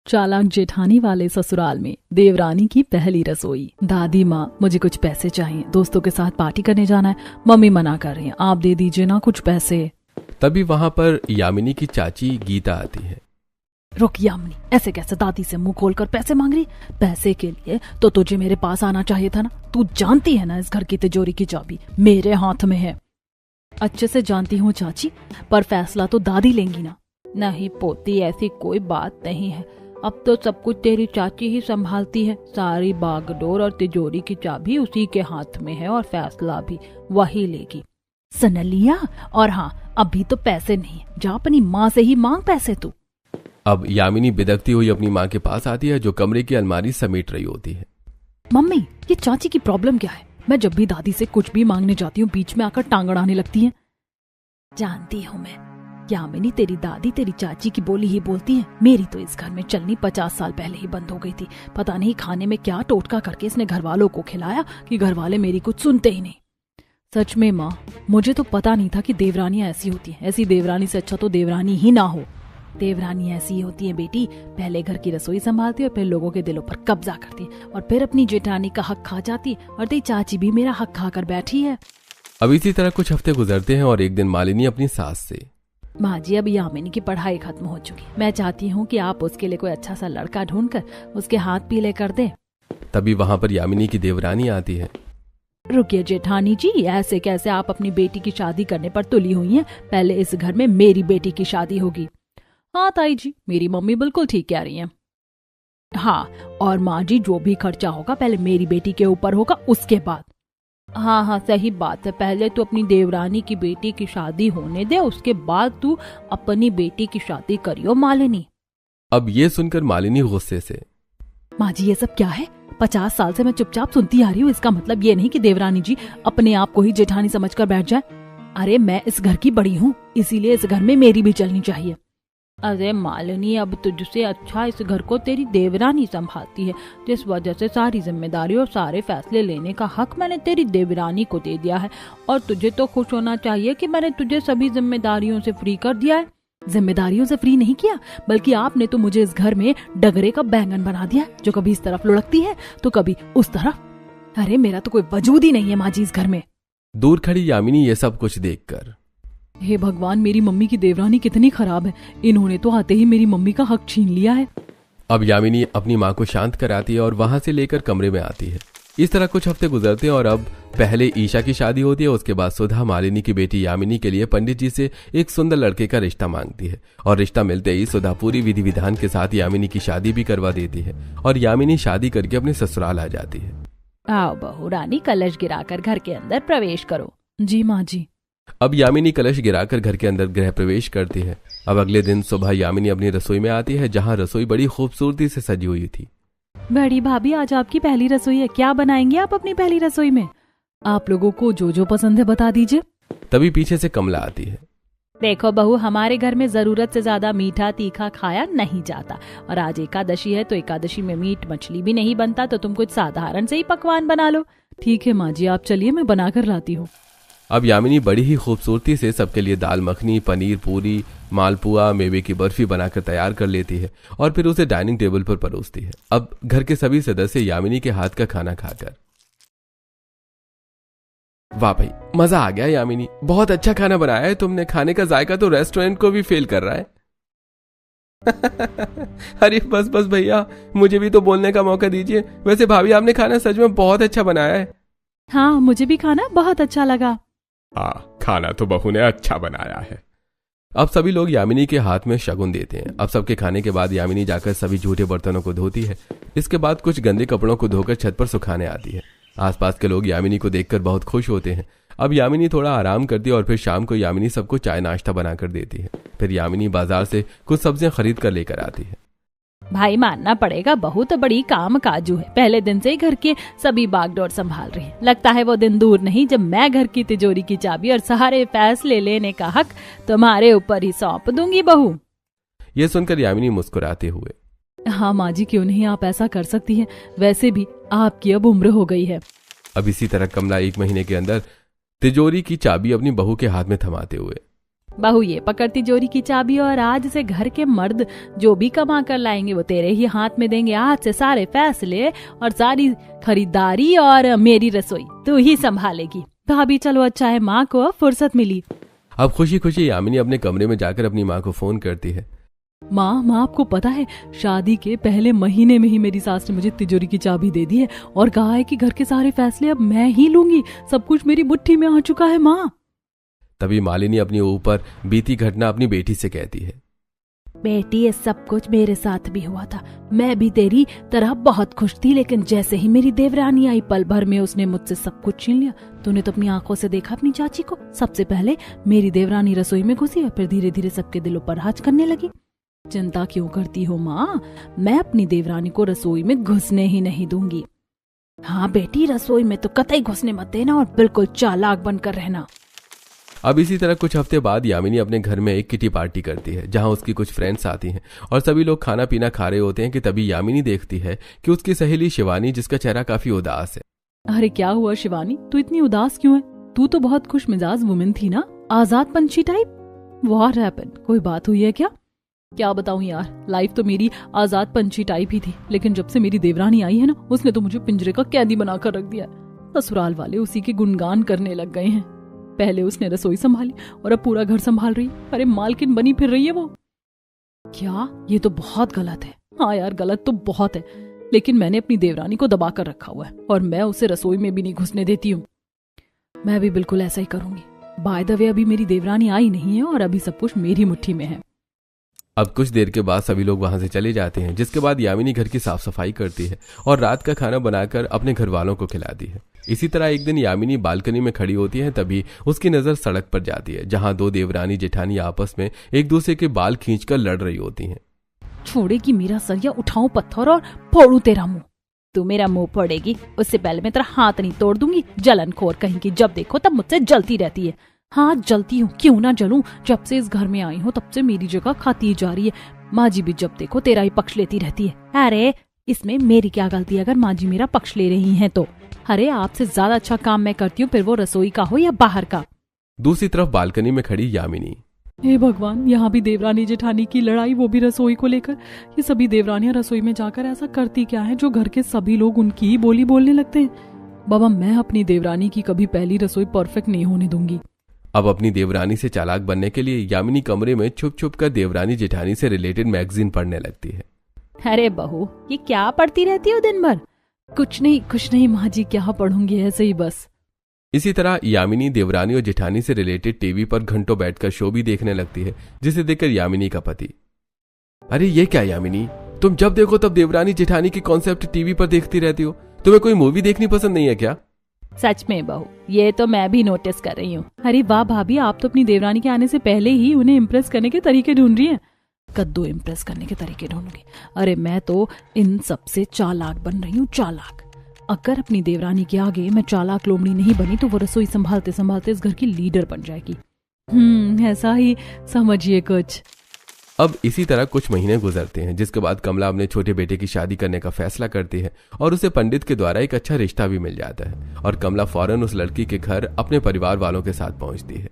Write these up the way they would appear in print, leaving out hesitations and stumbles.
चालाक जेठानी वाले ससुराल में देवरानी की पहली रसोई। दादी माँ, मुझे कुछ पैसे चाहिए, दोस्तों के साथ पार्टी करने जाना है। मम्मी मना कर रही है, आप दे दीजिए ना कुछ पैसे। तभी वहाँ पर यामिनी की चाची गीता आती है। रुक यामिनी, ऐसे कैसे दादी से मुंह खोलकर पैसे मांग रही? पैसे के लिए तो तुझे मेरे पास आना चाहिए था ना। तू जानती है ना, इस घर की तिजोरी की चाबी मेरे हाथ में है। अच्छे से जानती हूँ चाची, पर फैसला तो दादी लेंगी ना। नहीं पोती, ऐसी कोई बात नहीं है। अब तो सब कुछ तेरी चाची ही संभालती है। सारी बागडोर और तिजोरी की चाबी उसी के हाथ में है और फैसला भी वही लेगी। सुन लिया? और हाँ, अभी तो पैसे नहीं, जा अपनी माँ से ही मांग पैसे तू। अब यामिनी बिदकती हुई अपनी माँ के पास आती है, जो कमरे की अलमारी समेट रही होती है। मम्मी, ये चाची की प्रॉब्लम क्या है? मैं जब भी दादी से कुछ भी मांगने जाती हूँ, बीच में आकर टांग अड़ाने लगती है। जानती हूँ मैं, यामिनी तेरी दादी तेरी चाची की बोली ही बोलती है। मेरी तो इस घर में चलनी 50 साल पहले ही बंद हो गई थी। पता नहीं खाने में क्या टोटका करके इसने घर वालों को खिलाया कि घर वाले मेरी कुछ सुनते ही नहीं। सच में माँ, मुझे तो पता नहीं था कि देवरानियां ऐसी होती हैं। ऐसी देवरानी से अच्छा तो देवरानी ही ना हो। देवरानी ऐसी होती है बेटी, पहले घर की रसोई संभालती है और फिर लोगों के दिलों पर कब्जा करती है और फिर अपनी जेठानी का हक खा जाती है। और तेरी चाची भी मेरा हक खाकर बैठी है। अब इसी तरह कुछ हफ्ते गुजरते हैं और एक दिन मालिनी अपनी सास से, माँ जी, अब यामिनी की पढ़ाई खत्म हो चुकी, मैं चाहती हूँ कि आप उसके लिए कोई अच्छा सा लड़का ढूंढकर उसके हाथ पीले कर दे। तभी वहाँ पर यामिनी की देवरानी आती है। रुकिए जेठानी जी, ऐसे कैसे आप अपनी बेटी की शादी करने पर तुली हुई हैं? पहले इस घर में मेरी बेटी की शादी होगी। हाँ ताई जी, मेरी मम्मी बिल्कुल ठीक कह रही हैं। हाँ, और माँ जी, जो भी खर्चा होगा पहले मेरी बेटी के ऊपर होगा, उसके बाद। हाँ हाँ, सही बात है। पहले तू अपनी देवरानी की बेटी की शादी होने दे, उसके बाद तू अपनी बेटी की शादी करियो मालिनी। अब ये सुनकर मालिनी गुस्से से, माँ जी, ये सब क्या है? 50 साल से मैं चुपचाप सुनती आ रही हूँ। इसका मतलब ये नहीं कि देवरानी जी अपने आप को ही जेठानी समझकर बैठ जाए। अरे मैं इस घर की बड़ी हूँ, इसीलिए इस घर में मेरी भी चलनी चाहिए। अरे मालिनी, अब तुझसे अच्छा इस घर को तेरी देवरानी संभालती है, जिस वजह से सारी जिम्मेदारी और सारे फैसले लेने का हक मैंने तेरी देवरानी को दे दिया है। और तुझे तो खुश होना चाहिए कि मैंने तुझे सभी जिम्मेदारियों से फ्री कर दिया है। जिम्मेदारियों से फ्री नहीं किया, बल्कि आपने तो मुझे इस घर में डगरे का बैंगन बना दिया, जो कभी इस तरफ लुढ़कती है तो कभी उस तरफ। अरे मेरा तो कोई वजूद ही नहीं है माँ जी इस घर में। दूर खड़ी यामिनी ये सब कुछ देखकर, हे भगवान, मेरी मम्मी की देवरानी कितनी खराब है। इन्होंने तो आते ही मेरी मम्मी का हक छीन लिया है। अब यामिनी अपनी माँ को शांत कराती है और वहां से लेकर कमरे में आती है। इस तरह कुछ हफ्ते गुजरते हैं और अब पहले ईशा की शादी होती है। उसके बाद सुधा मालिनी की बेटी यामिनी के लिए पंडित जी से एक सुंदर लड़के का रिश्ता मांगती है और रिश्ता मिलते ही सुधा पूरी विधि विधान के साथ यामिनी की शादी भी करवा देती है और यामिनी शादी करके अपने ससुराल आ जाती है। आओ बहू रानी, कलश गिराकर घर के अंदर प्रवेश करो। जी माँ जी। अब यामिनी कलश गिराकर घर के अंदर गृह प्रवेश करती है। अब अगले दिन सुबह यामिनी अपनी रसोई में आती है, जहाँ रसोई बड़ी खूबसूरती से सजी हुई थी। बड़ी भाभी, आज आपकी पहली रसोई है, क्या बनाएंगे आप अपनी पहली रसोई में? आप लोगों को जो जो पसंद है बता दीजिए। तभी पीछे से कमला आती है। देखो बहू, हमारे घर में जरूरत से ज्यादा मीठा तीखा खाया नहीं जाता, और आज एकादशी है तो एकादशी में मीट मछली भी नहीं बनता, तो तुम कुछ साधारण से ही पकवान बना लो। ठीक है माँ जी, आप चलिए, मैं बना कर लाती हूँ। अब यामिनी बड़ी ही खूबसूरती से सबके लिए दाल मखनी, पनीर पूरी, मालपुआ, मेवे की बर्फी बनाकर तैयार कर लेती है और फिर उसे डाइनिंग टेबल पर परोसती है। अब घर के सभी सदस्य यामिनी के हाथ का खाना खाकर, वाह भाई, मजा आ गया यामिनी, बहुत अच्छा खाना बनाया है तुमने। खाने का जायका तो रेस्टोरेंट को भी फेल कर रहा है। अरे बस बस भैया, मुझे भी तो बोलने का मौका दीजिए। वैसे भाभी, आपने खाना सच में बहुत अच्छा बनाया है। हाँ, मुझे भी खाना बहुत अच्छा लगा। हाँ, खाना तो बहू ने अच्छा बनाया है। अब सभी लोग यामिनी के हाथ में शगुन देते हैं। अब सबके खाने के बाद यामिनी जाकर सभी झूठे बर्तनों को धोती है। इसके बाद कुछ गंदे कपड़ों को धोकर छत पर सुखाने आती है। आसपास के लोग यामिनी को देखकर बहुत खुश होते हैं। अब यामिनी थोड़ा आराम करती है और फिर शाम को यामिनी सबको चाय नाश्ता बनाकर देती है। फिर यामिनी बाजार से कुछ सब्जियां खरीद कर लेकर आती है। भाई मानना पड़ेगा, बहू तो बड़ी काम काजू है। पहले दिन से ही घर के सभी बागडोर संभाल रही है। लगता है वो दिन दूर नहीं जब मैं घर की तिजोरी की चाबी और सारे फैसले लेने का हक तुम्हारे ऊपर ही सौंप दूंगी बहू। ये सुनकर यामिनी मुस्कुराते हुए, हाँ माँ जी, क्यों नहीं, आप ऐसा कर सकती हैं। वैसे भी आपकी अब उम्र हो गई है। अब इसी तरह कमला 1 महीने के अंदर तिजोरी की चाबी अपनी बहू के हाथ में थमाते हुए, बहू ये पकड़ तिजोरी की चाबी और आज से घर के मर्द जो भी कमा कर लाएंगे वो तेरे ही हाथ में देंगे। आज से सारे फैसले और सारी खरीदारी और मेरी रसोई तू ही संभालेगी। भाभी चलो अच्छा है, माँ को अब फुर्सत मिली। अब खुशी खुशी यामिनी अपने कमरे में जाकर अपनी माँ को फोन करती है। माँ आपको पता है शादी के पहले महीने में ही मेरी सास ने मुझे तिजोरी की चाबी दे दी है और कहा है कि घर के सारे फैसले अब मैं ही लूंगी। सब कुछ मेरी मुट्ठी में आ चुका है माँ। तभी मालिनी अपनी ऊपर बीती घटना अपनी बेटी से कहती है। बेटी ये सब कुछ मेरे साथ भी हुआ था। मैं भी तेरी तरह बहुत खुश थी, लेकिन जैसे ही मेरी देवरानी आई पल भर में उसने मुझसे सब कुछ छीन लिया। तूने तो अपनी आंखों से देखा अपनी चाची को। सबसे पहले मेरी देवरानी रसोई में घुसी और फिर धीरे धीरे सबके दिलों पर राज करने लगी। चिंता क्यों करती हो माँ, मैं अपनी देवरानी को रसोई में घुसने ही नहीं दूंगी। हाँ बेटी, रसोई में तो कतई घुसने मत देना और बिल्कुल चालाक बनकर रहना। अब इसी तरह कुछ हफ्ते बाद यामिनी अपने घर में एक किटी पार्टी करती है जहां उसकी कुछ फ्रेंड्स आती हैं और सभी लोग खाना पीना खा रहे होते हैं कि तभी यामिनी देखती है कि उसकी सहेली शिवानी, जिसका चेहरा काफी उदास है। अरे क्या हुआ शिवानी, तू इतनी उदास क्यों है? तू तो बहुत खुश मिजाज वुमेन थी ना, आजाद पंछी टाइप। व्हाट हैपेंड, कोई बात हुई है क्या? क्या बताऊं यार, लाइफ तो मेरी आजाद पंछी टाइप ही थी, लेकिन जब से मेरी देवरानी आई है ना, उसने तो मुझे पिंजरे का कैदी बनाकर रख दिया। ससुराल वाले उसी के गुणगान करने लग गए हैं। पहले उसने रसोई संभाली और अब पूरा घर संभाल रही। अरे मालकिन बनी फिर रही है वो। क्या? ये तो बहुत गलत है। हाँ यार, गलत तो बहुत है, लेकिन मैंने अपनी देवरानी को दबा कर रखा हुआ है और मैं उसे रसोई में भी नहीं घुसने देती हूँ। मैं भी बिल्कुल ऐसा ही करूंगी। बाय द वे, अभी मेरी देवरानी आई नहीं है और अभी सब कुछ मेरी मुट्ठी में है। अब कुछ देर के बाद सभी लोग वहां से चले जाते हैं, जिसके बाद यामिनी घर की साफ सफाई करती है और रात का खाना बनाकर अपने घर वालों को खिलाती है। इसी तरह एक दिन यामिनी बालकनी में खड़ी होती है, तभी उसकी नजर सड़क पर जाती है जहां दो देवरानी जेठानी आपस में एक दूसरे के बाल खींचकर लड़ रही होती हैं। छोड़ेगी मेरा सर या उठाऊं पत्थर और फोड़ू तेरा मुंह? तू मेरा मुंह फोड़ेगी उससे पहले मैं तेरा हाथ नहीं तोड़ दूंगी। जलनखोर कहीं की, जब देखो तब मुझसे जलती रहती है। हाँ जलती हूँ, क्यों ना जलूं। जब से इस घर में आई हूँ तब से मेरी जगह खाती जा रही है। माँ जी भी जब देखो तेरा ही पक्ष लेती रहती है। अरे इसमें मेरी क्या गलती है अगर माँ जी मेरा पक्ष ले रही हैं तो? अरे आपसे ज्यादा अच्छा काम मैं करती हूँ, फिर वो रसोई का हो या बाहर का। दूसरी तरफ बालकनी में खड़ी यामिनी। हे भगवान, यहाँ भी देवरानी जेठानी की लड़ाई, वो भी रसोई को लेकर। ये सभी देवरानियां रसोई में जाकर ऐसा करती क्या है जो घर के सभी लोग उनकी ही बोली बोलने लगते हैं। बाबा, मैं अपनी देवरानी की कभी पहली रसोई परफेक्ट नहीं होने दूंगी। अब अपनी देवरानी से चालाक बनने के लिए यामिनी कमरे में छुप छुप कर देवरानी जेठानी से रिलेटेड मैगजीन पढ़ने लगती है। अरे बहू, ये क्या पढ़ती रहती हो दिन भर? कुछ नहीं माँ जी, क्या पढ़ूंगी, ऐसे ही बस। इसी तरह यामिनी देवरानी और जेठानी से रिलेटेड टीवी पर घंटों बैठकर शो भी देखने लगती है, जिसे देखकर यामिनी का पति, अरे ये क्या यामिनी, तुम जब देखो तब देवरानी जेठानी की कॉन्सेप्ट टीवी पर देखती रहती हो। तुम्हें कोई मूवी देखनी पसंद नहीं है क्या? सच में बहू, ये तो मैं भी नोटिस कर रही हूँ। अरे वाह भाभी, आप तो अपनी देवरानी के आने से पहले ही उन्हें इम्प्रेस करने के तरीके ढूंढ रही हैं। कद्दू इम्प्रेस करने के तरीके ढूंढूंगी? अरे मैं तो इन सबसे चालाक बन रही हूँ, चालाक। अगर अपनी देवरानी के आगे मैं चालाक लोमड़ी नहीं बनी तो वो रसोई संभालते संभालते इस घर की लीडर बन जाएगी। ऐसा ही समझिए कुछ। अब इसी तरह कुछ महीने गुजरते हैं, जिसके बाद कमला अपने छोटे बेटे की शादी करने का फैसला करती है और उसे पंडित के द्वारा एक अच्छा रिश्ता भी मिल जाता है और कमला फौरन उस लड़की के घर अपने परिवार वालों के साथ पहुंचती है।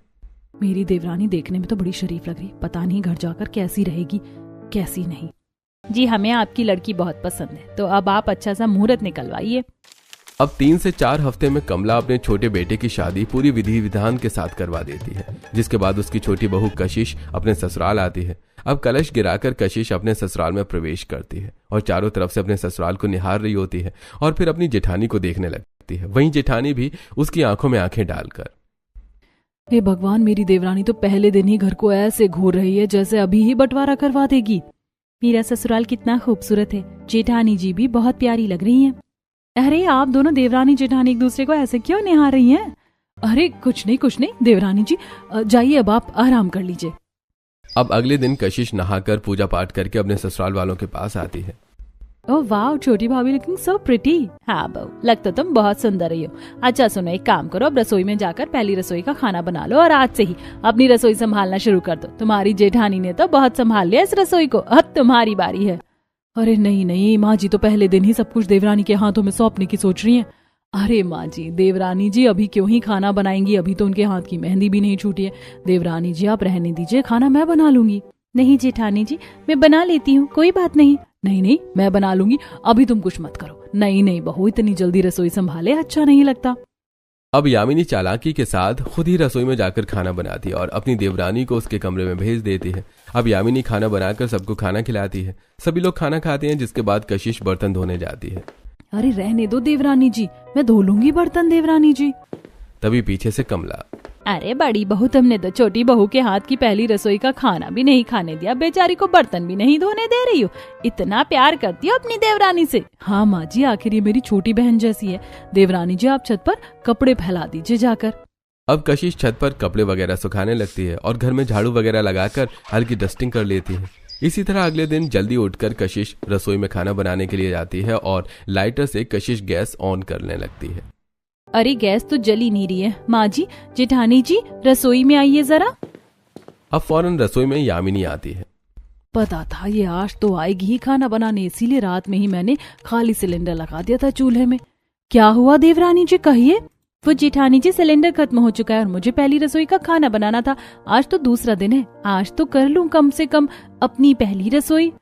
मेरी देवरानी देखने में तो बड़ी शरीफ लग रही, पता नहीं घर जाकर कैसी रहेगी कैसी नहीं। जी हमें आपकी लड़की बहुत पसंद है, तो अब आप अच्छा सा मुहूर्त निकलवाइए। अब 3 से 4 हफ्ते में कमला अपने छोटे बेटे की शादी पूरी विधि विधान के साथ करवा देती है, जिसके बाद उसकी छोटी बहू कशिश अपने ससुराल आती है। अब कलश गिराकर कशिश अपने ससुराल में प्रवेश करती है और चारों तरफ से अपने ससुराल को निहार रही होती है और फिर अपनी जेठानी को देखने लगती है। वहीं जेठानी भी उसकी आंखों में आंखें डालकर, हे भगवान, मेरी देवरानी तो पहले दिन ही घर को ऐसे घूर रही है जैसे अभी ही बंटवारा करवा देगी। मेरा ससुराल कितना खूबसूरत है, जेठानी जी भी बहुत प्यारी लग रही हैं। अरे आप दोनों देवरानी जेठानी एक दूसरे को ऐसे क्यों निहार रही हैं? अरे कुछ नहीं देवरानी जी, जाइए अब आप आराम कर लीजिए। अब अगले दिन कशिश नहाकर पूजा पाठ करके अपने ससुराल वालों के पास आती है। ओह वाह, छोटी भाभी लुकिंग सो प्रिटी। हाँ बहू, लगता तुम बहुत सुंदर रही हो। अच्छा सुनो, एक काम करो, अब रसोई में जाकर पहली रसोई का खाना बना लो और आज से ही अपनी रसोई संभालना शुरू कर दो। तुम्हारी जेठानी ने तो बहुत संभाल लिया इस रसोई को, अब तुम्हारी बारी है। अरे नहीं माँ जी तो पहले दिन ही सब कुछ देवरानी के हाथों में सौंपने की सोच रही हैं। अरे माँ जी, देवरानी जी अभी क्यों ही खाना बनाएंगी, अभी तो उनके हाथ की मेहंदी भी नहीं छूटी है। देवरानी जी आप रहने दीजिए, खाना मैं बना लूंगी। नहीं जेठानी जी, मैं बना लेती हूँ, कोई बात नहीं। नहीं नहीं, मैं बना लूंगी, अभी तुम कुछ मत करो। नहीं नहीं बहू, इतनी जल्दी रसोई संभाले अच्छा नहीं लगता। अब यामिनी चालाकी के साथ खुद ही रसोई में जाकर खाना बनाती है और अपनी देवरानी को उसके कमरे में भेज देती है। अब यामिनी खाना बनाकर सबको खाना खिलाती है। सभी लोग खाना खाते हैं, जिसके बाद कशिश बर्तन धोने जाती है। अरे रहने दो देवरानी जी, मैं धो लूंगी बर्तन देवरानी जी। तभी पीछे से कमला, अरे बड़ी बहू, तुमने तो छोटी बहू के हाथ की पहली रसोई का खाना भी नहीं खाने दिया, बेचारी को बर्तन भी नहीं धोने दे रही हो। इतना प्यार करती हो अपनी देवरानी से। हाँ माँ जी, आखिर ये मेरी छोटी बहन जैसी है। देवरानी जी आप छत पर कपड़े फैला दीजिए जाकर। अब कशिश छत पर कपड़े वगैरह सुखाने लगती है और घर में झाड़ू वगैरह लगाकर हल्की डस्टिंग कर लेती है। इसी तरह अगले दिन जल्दी उठकर कशिश रसोई में खाना बनाने के लिए जाती है और लाइटर से कशिश गैस ऑन करने लगती है। अरे गैस तो जल ही नहीं रही है। माँ जी, जेठानी जी रसोई में आइए जरा। अब फौरन रसोई में यामिनी आती है। पता था ये आज तो आएगी ही खाना बनाने, इसीलिए रात में ही मैंने खाली सिलेंडर लगा दिया था चूल्हे में। क्या हुआ देवरानी जी, कहिए। वो जेठानी जी, सिलेंडर खत्म हो चुका है और मुझे पहली रसोई का खाना बनाना था। आज तो दूसरा दिन है, आज तो कर लूं कम से कम अपनी पहली रसोई।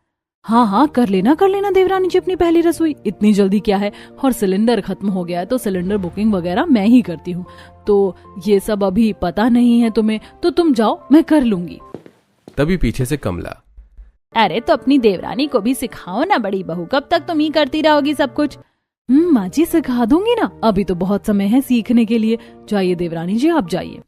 हाँ हाँ कर लेना देवरानी जी अपनी पहली रसोई, इतनी जल्दी क्या है। और सिलेंडर खत्म हो गया है तो सिलेंडर बुकिंग वगैरह मैं ही करती हूँ, तो ये सब अभी पता नहीं है तुम्हें, तो तुम जाओ, मैं कर लूंगी। तभी पीछे से कमला, अरे तो अपनी देवरानी को भी सिखाओ ना बड़ी बहू, कब तक तुम ही करती रहोगी सब कुछ। माँ जी सिखा दूंगी ना, अभी तो बहुत समय है सीखने के लिए। जाइए देवरानी जी आप जाइए।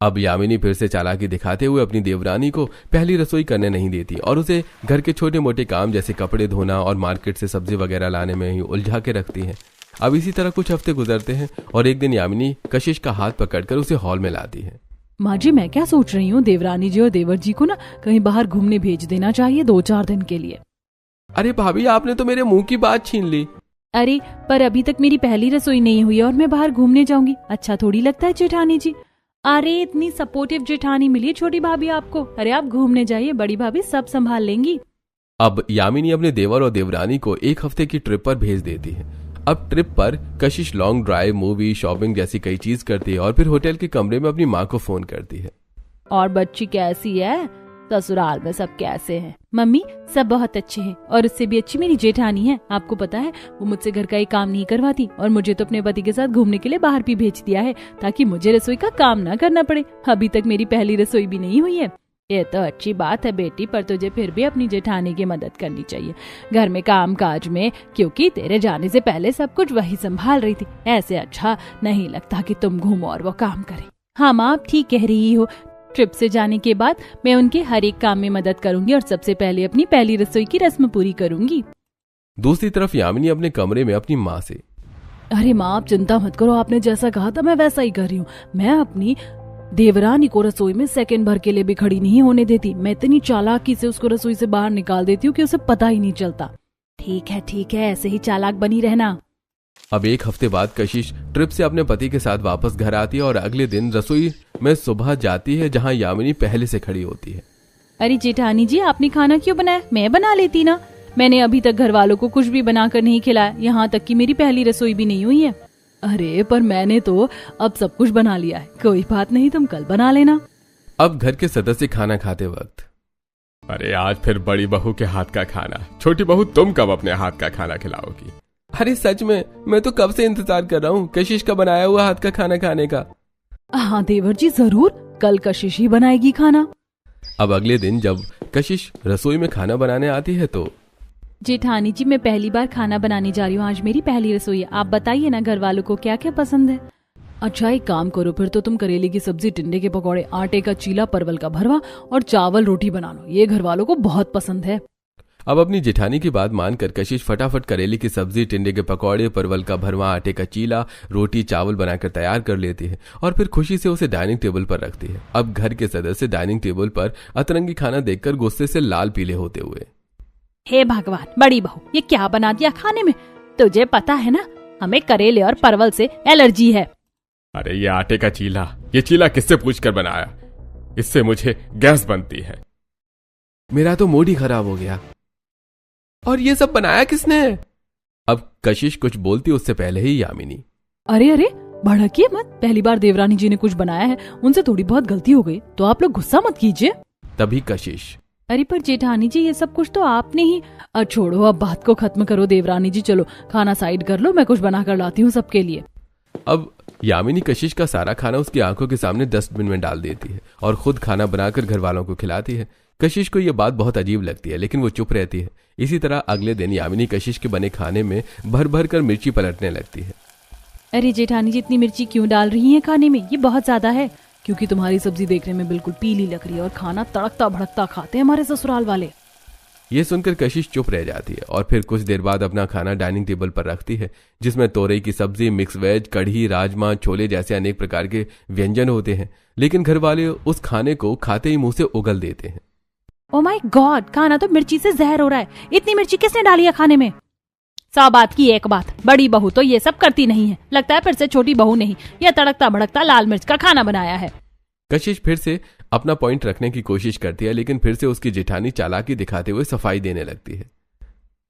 अब यामिनी फिर से चालाकी दिखाते हुए अपनी देवरानी को पहली रसोई करने नहीं देती और उसे घर के छोटे मोटे काम जैसे कपड़े धोना और मार्केट से सब्जी वगैरह लाने में ही उलझा के रखती है। अब इसी तरह कुछ हफ्ते गुजरते हैं और एक दिन यामिनी कशिश का हाथ पकड़कर उसे हॉल में लाती है। माँ जी मैं क्या सोच रही हूँ, देवरानी जी और देवर जी को ना कहीं बाहर घूमने भेज देना चाहिए 2-4 दिन के लिए। अरे भाभी, आपने तो मेरे मुंह की बात छीन ली। अरे पर अभी तक मेरी पहली रसोई नहीं हुई है और मैं बाहर घूमने जाऊंगी, अच्छा थोड़ी लगता है जेठानी जी। अरे इतनी सपोर्टिव जेठानी मिली छोटी भाभी आपको। अरे आप घूमने जाइए, बड़ी भाभी सब संभाल लेंगी। अब यामिनी अपने देवर और देवरानी को 1 हफ्ते की ट्रिप पर भेज देती है। अब ट्रिप पर कशिश लॉन्ग ड्राइव, मूवी, शॉपिंग जैसी कई चीज करती है और फिर होटल के कमरे में अपनी माँ को फोन करती है। और बच्ची कैसी है, ससुराल में सब कैसे हैं? मम्मी सब बहुत अच्छे हैं और उससे भी अच्छी मेरी जेठानी है। आपको पता है वो मुझसे घर का एक काम नहीं करवाती और मुझे तो अपने पति के साथ घूमने के लिए बाहर भी भेज दिया है ताकि मुझे रसोई का काम ना करना पड़े। अभी तक मेरी पहली रसोई भी नहीं हुई है। ये तो अच्छी बात है बेटी, पर तुझे फिर भी अपनी जेठानी की मदद करनी चाहिए घर में काम काज में, क्योंकि तेरे जाने से पहले सब कुछ वही संभाल रही थी। ऐसे अच्छा नहीं लगता कि तुम घूमो और वो काम करे। हाँ माँ आप ठीक कह रही हो, ट्रिप से जाने के बाद मैं उनके हर एक काम में मदद करूंगी और सबसे पहले अपनी पहली रसोई की रस्म पूरी करूंगी। दूसरी तरफ यामिनी अपने कमरे में अपनी माँ से, अरे माँ आप चिंता मत करो, आपने जैसा कहा था मैं वैसा ही कर रही हूँ। मैं अपनी देवरानी को रसोई में सेकंड भर के लिए भी खड़ी नहीं होने देती। मैं इतनी चालाकी से उसको रसोई से बाहर निकाल देती हूँ कि उसे पता ही नहीं चलता। ठीक है, ऐसे ही चालाक बनी रहना। अब 1 हफ्ते बाद कशिश ट्रिप से अपने पति के साथ वापस घर आती है और अगले दिन रसोई में सुबह जाती है जहां यामिनी पहले से खड़ी होती है। अरे जेठानी जी आपने खाना क्यों बनाया, मैं बना लेती ना। मैंने अभी तक घर वालों को कुछ भी बनाकर नहीं खिलाया, यहाँ तक कि मेरी पहली रसोई भी नहीं हुई है। अरे पर मैंने तो अब सब कुछ बना लिया है, कोई बात नहीं तुम कल बना लेना। अब घर के सदस्य खाना खाते वक्त, अरे आज फिर बड़ी बहू के हाथ का खाना, छोटी बहू तुम कब अपने हाथ का खाना खिलाओगी? अरे सच में, मैं तो कब से इंतजार कर रहा हूँ कशिश का बनाया हुआ हाथ का खाना खाने का। हाँ देवर जी जरूर, कल कशिश ही बनाएगी खाना। अब अगले दिन जब कशिश रसोई में खाना बनाने आती है तो, जेठानी जी मैं पहली बार खाना बनाने जा रही हूँ, आज मेरी पहली रसोई है। आप बताइए ना घर वालों को क्या क्या पसंद है। अच्छा एक काम करो फिर तो तुम करेले की सब्जी, टिंडे के पकौड़े, आटे का चीला, परवल का भरवा और चावल रोटी बना लो, ये घर वालों को बहुत पसंद है। अब अपनी जेठानी की बात मानकर कशिश फटाफट करेले की सब्जी, टिंडे के पकौड़े, परवल का भरवा, आटे का चीला, रोटी, चावल बनाकर तैयार कर लेती है और फिर खुशी से उसे डाइनिंग टेबल पर रखती है। अब घर के सदस्य डाइनिंग टेबल पर अतरंगी खाना देखकर गुस्से से लाल पीले होते हुए, हे भगवान बड़ी बहू ये क्या बना दिया खाने में, तुझे पता है ना हमें करेले और परवल से एलर्जी है। अरे ये आटे का चीला, ये चीला किससे पूछकर बनाया, इससे मुझे गैस बनती है, मेरा तो मूड ही खराब हो गया। और ये सब बनाया किसने? अब कशिश कुछ बोलती उससे पहले ही यामिनी, अरे अरे, भड़किए मत। पहली बार देवरानी जी ने कुछ बनाया है, उनसे थोड़ी बहुत गलती हो गई, तो आप लोग गुस्सा मत कीजिए। तभी कशिश, अरे पर जेठानी जी, ये सब कुछ तो आपने ही। छोड़ो, अब बात को खत्म करो। देवरानी जी चलो खाना साइड कर लो, मैं कुछ बना कर लाती हूँ सबके लिए। अब यामिनी कशिश का सारा खाना उसकी आंखों के सामने डस्टबिन में डाल देती है और खुद खाना बनाकर घर वालों को खिलाती है। कशिश को यह बात बहुत अजीब लगती है, लेकिन वो चुप रहती है। इसी तरह अगले दिन यामिनी कशिश के बने खाने में भर भर कर मिर्ची पलटने लगती है। अरे जेठानी जी, इतनी मिर्ची क्यों डाल रही हैं खाने में? ये बहुत ज्यादा है। क्योंकि तुम्हारी सब्जी देखने में बिल्कुल पीली लग रही है और खाना तड़कता भड़कता खाते हैं हमारे ससुराल वाले। ये सुनकर कशिश चुप रह जाती है और फिर कुछ देर बाद अपना खाना डाइनिंग टेबल पर रखती है, जिसमें तोरई की सब्जी, मिक्स वेज, कढ़ी, राजमा, छोले जैसे अनेक प्रकार के व्यंजन होते हैं। लेकिन घर वाले उस खाने को खाते ही मुंह से उगल देते हैं। ओ माय गॉड, खाना तो मिर्ची से जहर हो रहा है। इतनी मिर्ची किसने डाली है खाने में? 100 बात की एक बात, बड़ी बहू तो ये सब करती नहीं है। लगता है फिर से छोटी बहू ने ही यह तड़कता भड़कता लाल मिर्च का खाना बनाया है। कशिश फिर से अपना पॉइंट रखने की कोशिश करती है, लेकिन फिर से उसकी जेठानी चालाकी दिखाते हुए सफाई देने लगती है।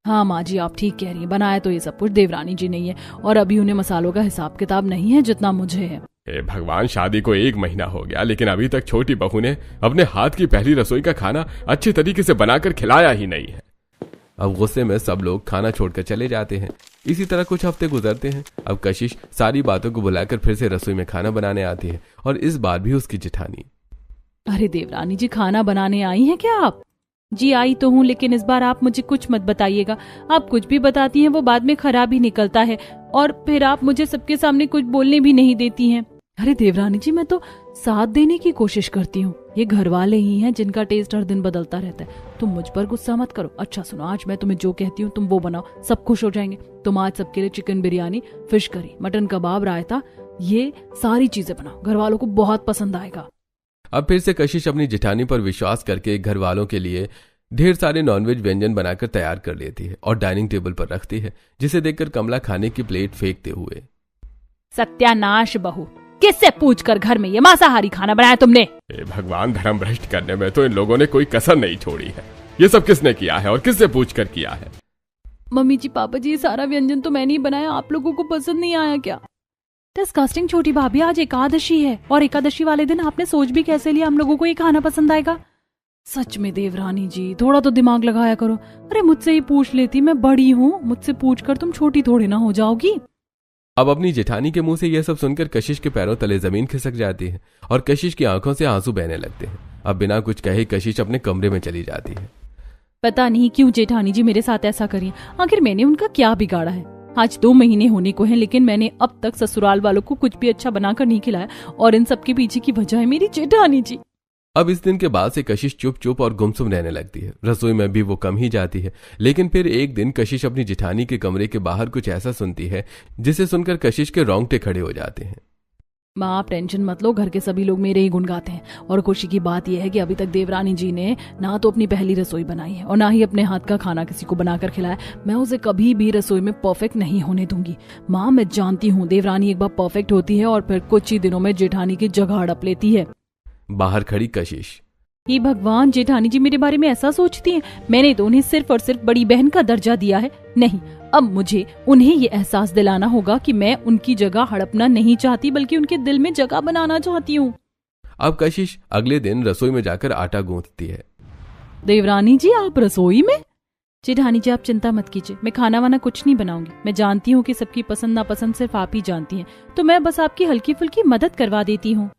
हाँ माँ जी, आप ठीक कह रही है। बनाया तो ये सब कुछ देवरानी जी नहीं है, और अभी उन्हें मसालों का हिसाब किताब नहीं है जितना मुझे है। भगवान, शादी को 1 महीना हो गया, लेकिन अभी तक छोटी बहू ने अपने हाथ की पहली रसोई का खाना अच्छे तरीके से बनाकर खिलाया ही नहीं है। अब गुस्से में सब लोग खाना छोड़कर चले जाते हैं। इसी तरह कुछ हफ्ते गुजरते हैं। अब कशिश सारी बातों को भुलाकर फिर से रसोई में खाना बनाने आती है, और इस बार भी उसकी जेठानी। अरे देवरानी जी, खाना बनाने आई हैं क्या आप? जी आई तो हूँ, लेकिन इस बार आप मुझे कुछ मत बताइएगा। आप कुछ भी बताती हैं वो बाद में खराब ही निकलता है, और फिर आप मुझे सबके सामने कुछ बोलने भी नहीं देती हैं। अरे देवरानी जी, मैं तो साथ देने की कोशिश करती हूँ। ये घर वाले ही हैं जिनका टेस्ट हर दिन बदलता रहता है। तुम मुझ पर गुस्सा मत करो। अच्छा सुनो, आज मैं तुम्हें जो कहती हूँ तुम वो बनाओ, सब खुश हो जाएंगे। तुम आज सबके लिए chicken biryani, fish curry, mutton कबाब, रायता, ये सारी चीजें बनाओ। घर वालों को बहुत पसंद आएगा। अब फिर से कशिश अपनी जेठानी पर विश्वास करके घर वालों के लिए ढेर सारे नॉनवेज व्यंजन बनाकर तैयार कर लेती है और डाइनिंग टेबल पर रखती है, जिसे देखकर कमला खाने की प्लेट फेंकते हुए, सत्यानाश बहू, किससे पूछकर घर में ये मांसाहारी खाना बनाया तुमने? भगवान, धर्म भ्रष्ट करने में तो इन लोगों ने कोई कसर नहीं छोड़ी है। ये सब किसने किया है और किससे पूछकर किया है? मम्मी जी, पापा जी, ये सारा व्यंजन तो मैंने ही बनाया। आप लोगों को पसंद नहीं आया क्या? डिस्गस्टिंग छोटी भाभी, आज एकादशी है, और एकादशी वाले दिन आपने सोच भी कैसे लिया हम लोगों को ये खाना पसंद आएगा? सच में देवरानी जी, थोड़ा तो दिमाग लगाया करो। अरे मुझसे ही पूछ लेती, मैं बड़ी हूँ, मुझसे पूछकर तुम छोटी थोड़ी ना हो जाओगी। अब अपनी जेठानी के मुंह से यह सब सुनकर कशिश के पैरों तले जमीन खिसक जाती है और कशिश की आंखों से आंसू बहने लगते हैं। अब बिना कुछ कहे कशिश अपने कमरे में चली जाती है। पता नहीं क्यों जेठानी जी मेरे साथ ऐसा करिए। आखिर मैंने उनका क्या बिगाड़ा है? आज 2 महीने होने को हैं, लेकिन मैंने अब तक ससुराल वालों को कुछ भी अच्छा बनाकर नहीं खिलाया, और इन सब के पीछे की वजह है मेरी जेठानी जी। अब इस दिन के बाद से कशिश चुप चुप और गुमसुम रहने लगती है। रसोई में भी वो कम ही जाती है। लेकिन फिर एक दिन कशिश अपनी जेठानी के कमरे के बाहर कुछ ऐसा सुनती है जिसे सुनकर कशिश के रोंगटे खड़े हो जाते हैं। माँ, आप टेंशन मत लो, घर के सभी लोग मेरे ही गुण गाते हैं। और खुशी की बात यह है कि अभी तक देवरानी जी ने ना तो अपनी पहली रसोई बनाई है और ना ही अपने हाथ का खाना किसी को बनाकर खिलाया। मैं उसे कभी भी रसोई में परफेक्ट नहीं होने दूंगी। माँ, मैं जानती हूँ देवरानी एक बार परफेक्ट होती है और फिर कुछ ही दिनों में जेठानी की जगह हड़प लेती है। बाहर खड़ी कशिश, हे भगवान, जेठानी जी मेरे बारे में ऐसा सोचती हैं? मैंने तो उन्हें सिर्फ और सिर्फ बड़ी बहन का दर्जा दिया है। नहीं, अब मुझे उन्हें ये एहसास दिलाना होगा कि मैं उनकी जगह हड़पना नहीं चाहती, बल्कि उनके दिल में जगह बनाना चाहती हूँ। अब कशिश अगले दिन रसोई में जाकर आटा गूंथती है। देवरानी जी, आप रसोई में? जेठानी जी, आप चिंता मत कीजिए, मैं खाना वाना कुछ नहीं बनाऊंगी। मैं जानती हूँ कि सबकी पसंद नापसंद सिर्फ आप ही जानती हैं, तो मैं बस आपकी हल्की फुल्की मदद करवा देती हूँ।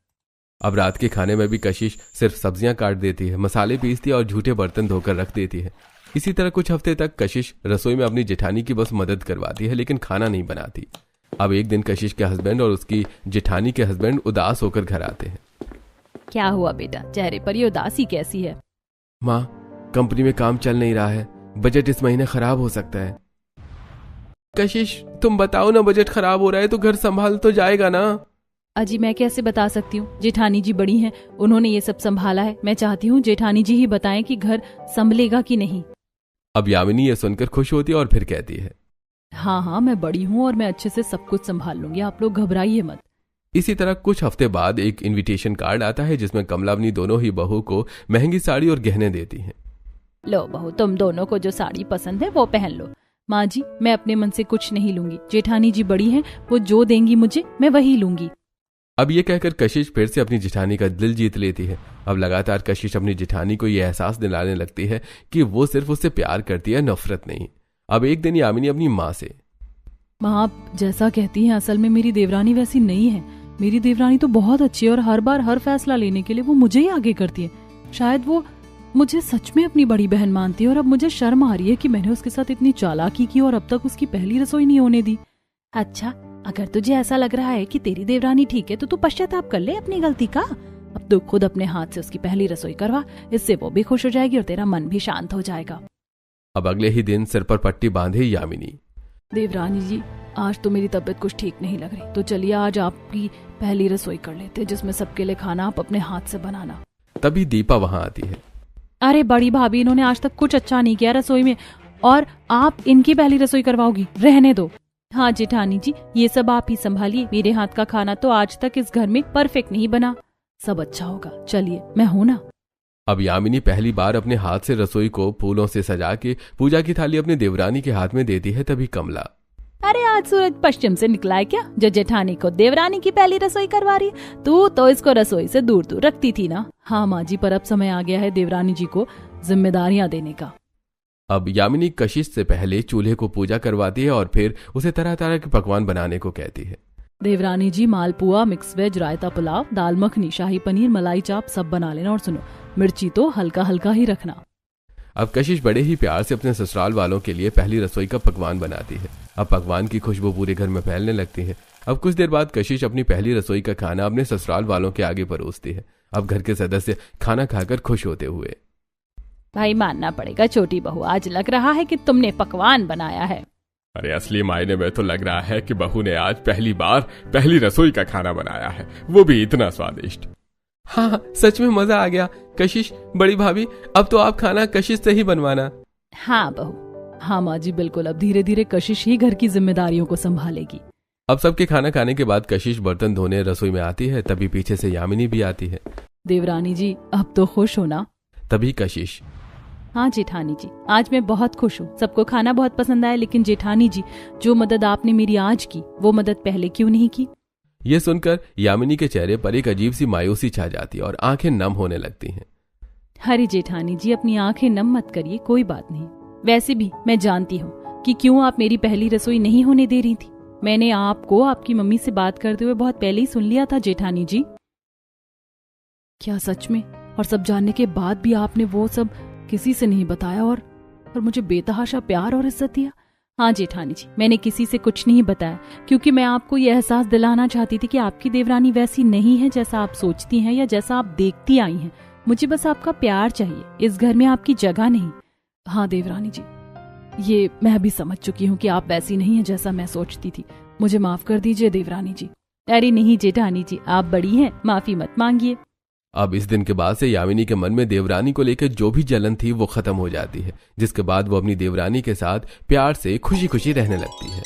अब रात के खाने में भी कशिश सिर्फ सब्जियां काट देती है, मसाले पीसती है और झूठे बर्तन धोकर रख देती है। इसी तरह कुछ हफ्ते तक कशिश रसोई में अपनी जेठानी की बस मदद करवाती है, लेकिन खाना नहीं बनाती। अब एक दिन कशिश के हस्बैंड और उसकी जेठानी के हस्बैंड उदास होकर घर आते हैं। क्या हुआ बेटा, चेहरे पर ये उदासी कैसी है? माँ, कंपनी में काम चल नहीं रहा है, बजट इस महीने खराब हो सकता है। कशिश, तुम बताओ ना, बजट खराब हो रहा है तो घर संभाल तो जाएगा ना? अजी, मैं कैसे बता सकती हूँ? जेठानी जी बड़ी हैं, उन्होंने ये सब संभाला है। मैं चाहती हूँ जेठानी जी ही बताएं कि घर संभलेगा कि नहीं। अब यामिनी ये सुनकर खुश होती है और फिर कहती है, हाँ हाँ, मैं बड़ी हूँ और मैं अच्छे से सब कुछ संभाल लूंगी, आप लोग घबराइए मत। इसी तरह कुछ हफ्ते बाद एक इनविटेशन कार्ड आता है जिसमें कमला अपनी दोनों ही बहू को महंगी साड़ी और गहने देती है। लो बहू, तुम दोनों को जो साड़ी पसंद है वो पहन लो। माँ जी, मैं अपने मन से कुछ नहीं लूंगी। जेठानी जी बड़ी हैं, वो जो देंगी मुझे मैं वही लूंगी। अब ये कहकर कशिश फिर से अपनी जेठानी का दिल जीत लेती है। अब लगातार कशिश अपनी जेठानी को यह एहसास दिलाने लगती है कि वो सिर्फ उससे प्यार करती है, नफरत नहीं। अब एक दिन यामिनी अपनी माँ से, माँ आप जैसा कहती हैं, असल में मेरी देवरानी वैसी नहीं है। मेरी देवरानी तो बहुत अच्छी है और हर बार हर फैसला लेने के लिए वो मुझे ही आगे करती है। शायद वो मुझे सच में अपनी बड़ी बहन मानती है और अब मुझे शर्म आ रही है कि मैंने उसके साथ इतनी चालाकी की और अब तक उसकी पहली रसोई नहीं होने दी। अच्छा, अगर तुझे ऐसा लग रहा है कि तेरी देवरानी ठीक है तो तू पश्चाताप कर ले अपनी गलती का। अब तू खुद अपने हाथ से उसकी पहली रसोई करवा, इससे वो भी खुश हो जाएगी और तेरा मन भी शांत हो जाएगा। अब अगले ही दिन सिर पर पट्टी बांधे यामिनी, देवरानी जी, आज तो मेरी तबीयत कुछ ठीक नहीं लग रही, तो चलिए आज आपकी पहली रसोई कर लेते, जिसमें सबके लिए खाना आप अपने हाथ से बनाना। तभी दीपा वहां आती है। अरे बड़ी भाभी, इन्होंने आज तक कुछ अच्छा नहीं किया रसोई में और आप इनकी पहली रसोई करवाओगी? रहने दो। हाँ जेठानी जी, ये सब आप ही संभालिए। मेरे हाथ का खाना तो आज तक इस घर में परफेक्ट नहीं बना। सब अच्छा होगा, चलिए मैं हूं ना। अब यामिनी पहली बार अपने हाथ से रसोई को फूलों से सजा के पूजा की थाली अपने देवरानी के हाथ में देती है। तभी कमला, अरे आज सूरज पश्चिम से निकला है क्या, जो जेठानी को देवरानी की पहली रसोई करवा रही है? तू तो इसको रसोई से दूर दूर रखती थी ना। हाँ माँ जी, पर अब समय आ गया है देवरानी जी को जिम्मेदारियां देने का। अब यामिनी कशिश से पहले चूल्हे को पूजा करवाती है और फिर उसे तरह तरह के पकवान बनाने को कहती है। देवरानी जी, मालपुआ, मिक्स वेज, रायता पुलाव, दाल मखनी, शाही पनीर, मलाई चाप सब बना लेना और सुनो, मिर्ची तो हल्का हल्का ही रखना। अब कशिश बड़े ही प्यार से अपने ससुराल वालों के लिए पहली रसोई का पकवान बनाती है। अब पकवान की खुशबू पूरे घर में फैलने लगती है। अब कुछ देर बाद कशिश अपनी पहली रसोई का खाना अपने ससुराल वालों के आगे परोसती है। अब घर के सदस्य खाना खाकर खुश होते हुए, भाई मानना पड़ेगा छोटी बहू, आज लग रहा है कि तुमने पकवान बनाया है। अरे असली मायने में तो लग रहा है कि बहू ने आज पहली बार पहली रसोई का खाना बनाया है, वो भी इतना स्वादिष्ट। हाँ, सच में मजा आ गया। कशिश, बड़ी भाभी, अब तो आप खाना कशिश से ही बनवाना। हाँ बहू। हाँ माँ जी, बिल्कुल। अब धीरे धीरे कशिश ही घर की जिम्मेदारियों को संभालेगी। अब सबके खाना खाने के बाद कशिश बर्तन धोने रसोई में आती है। तभी पीछे से यामिनी भी आती है। देवरानी जी, अब तो खुश हो ना? तभी कशिश, हाँ जेठानी जी, आज मैं बहुत खुश हूँ। सबको खाना बहुत पसंद आया, लेकिन जेठानी जी, जो मदद आपने मेरी आज की वो मदद पहले क्यों नहीं की? ये सुनकर यामिनी के चेहरे पर एक अजीब सी मायूसी छा जाती है और आंखें नम होने लगती हैं। अरे जेठानी जी, अपनी आंखें नम मत करिए, कोई बात नहीं। वैसे भी मैं जानती हूँ कि क्यों आप मेरी पहली रसोई नहीं होने दे रही थी। मैंने आपको आपकी मम्मी से बात करते हुए बहुत पहले ही सुन लिया था जेठानी जी। क्या सच में? और सब जानने के बाद भी आपने वो सब किसी से नहीं बताया और मुझे बेतहाशा प्यार और इज्जत दिया? हाँ जेठानी जी, मैंने किसी से कुछ नहीं बताया, क्योंकि मैं आपको ये एहसास दिलाना चाहती थी कि आपकी देवरानी वैसी नहीं है जैसा आप सोचती हैं या जैसा आप देखती आई हैं। मुझे बस आपका प्यार चाहिए, इस घर में आपकी जगह नहीं। हाँ देवरानी जी, ये मैं भी समझ चुकी हूँ कि आप वैसी नहीं है जैसा मैं सोचती थी। मुझे माफ कर दीजिए देवरानी जी। अरे नहीं जेठानी जी, आप बड़ी हैं, माफी मत मांगिए। अब इस दिन के बाद से यामिनी के मन में देवरानी को लेकर जो भी जलन थी वो खत्म हो जाती है, जिसके बाद वो अपनी देवरानी के साथ प्यार से खुशी खुशी रहने लगती है।